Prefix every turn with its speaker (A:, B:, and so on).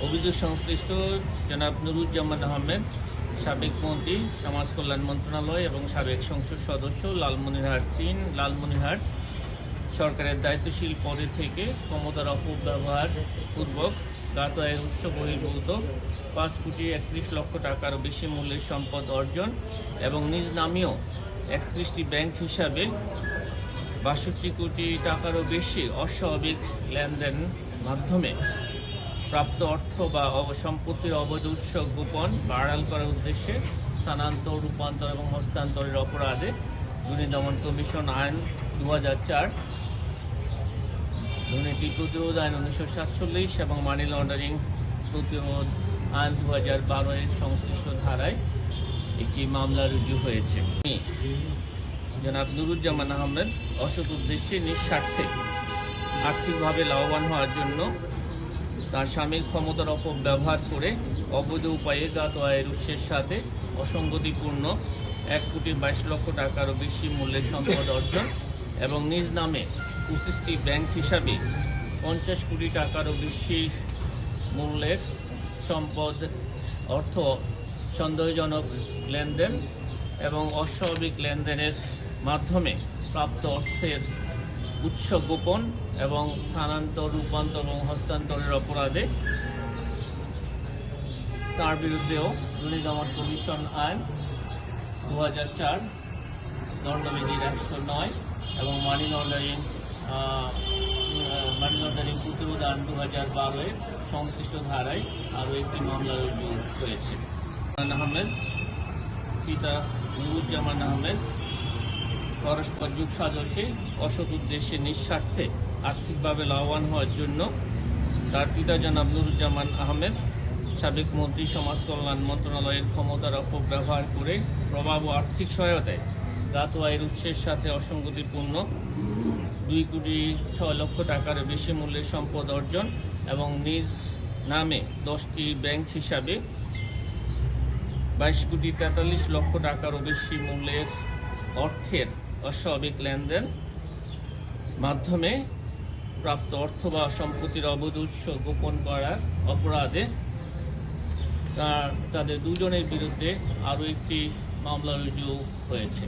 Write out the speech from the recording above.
A: অভিযোগ সংশ্লিষ্ট জনাব নুরুজ্জামান আহমেদ, সাবেক মন্ত্রী, সমাজ কল্যাণ মন্ত্রণালয় এবং সাবেক সংসদ সদস্য, লালমনিরহাট ৩, লালমনিরহাট সরকারের দায়িত্বশীল পদে থেকে ক্ষমতার অপব্যবহার পূর্বক জ্ঞাত আয়ের উৎস বহির্ভূত 5,31,00,000 টাকারও বেশি মূল্যের সম্পদ অর্জন এবং নিজ নামেও 31টি ব্যাংক হিসাবে 62 কোটি টাকারও বেশি অস্বাভাবিক লেনদেন মাধ্যমে প্রাপ্ত অর্থ বা সম্পত্তির অবৈধ উৎস গোপন বা আড়াল করার উদ্দেশ্যে স্থানান্তর, রূপান্তর এবং হস্তান্তরের অপরাধে দুর্নীতি দমন কমিশন আইন 2004, দুর্নীতি প্রতিরোধ আইন 1947 এবং মানি লন্ডারিং প্রতিরোধ আইন 2012 এর সংশ্লিষ্ট ধারায় একটি মামলা রুজু হয়েছে। জনাব নুরুজ্জামান আহমেদ অসৎ উদ্দেশ্যে নিঃস্বার্থে আর্থিকভাবে লাভবান হওয়ার জন্য তার স্বামীর ক্ষমতার অপব্যবহার করে অবৈধ উপায়ে জ্ঞাত আয়ের উৎসের সাথে অসঙ্গতিপূর্ণ 1,22,00,000 টাকারও বেশি মূল্যের সম্পদ অর্জন এবং নিজ নামে 25টি ব্যাংক হিসাবে 50 কোটি টাকারও বেশি মূল্যের সম্পদ অর্থ সন্দেহজনক লেনদেন এবং অস্বাভাবিক লেনদেনের মাধ্যমে প্রাপ্ত অর্থের উৎস গোপন এবং স্থানান্তর, রূপান্তর এবং হস্তান্তরের অপরাধে তার বিরুদ্ধেও দুর্নীতি দমন কমিশন আইন 2004, দণ্ডবিধির 109 এবং মানি লন্ডারিং প্রতিরোধ আইন 2012 এর সংশ্লিষ্ট ধারায় আরও একটি মামলা রুজু হয়েছে। আহমেদ পিতা নুরুজ্জামান আহমেদ পরস্পর যুগ সাজসে অসৎ উদ্দেশ্যে নিঃস্বার্থে আর্থিকভাবে লাভবান হওয়ার জন্য তার পিতা জনাব নুরুজ্জামান আহমেদ, সাবেক মন্ত্রী, সমাজ কল্যাণ মন্ত্রণালয়ের ক্ষমতার অপব্যবহার করে প্রভাব ও আর্থিক সহায়তায় জ্ঞাত আয়ের উৎসের সাথে অসঙ্গতিপূর্ণ 2,06,00,000 টাকার বেশি মূল্যের সম্পদ অর্জন এবং নিজ নামে 10টি ব্যাংক হিসাবে 22,43,00,000 টাকারও বেশি মূল্যের অর্থের অস্বাভাবিক লেনদেন মাধ্যমে প্রাপ্ত অর্থ বা সম্পত্তির অবৈধ উৎস গোপন করার অপরাধে তাদের দুজনের বিরুদ্ধে আরও একটি মামলা রুজু হয়েছে।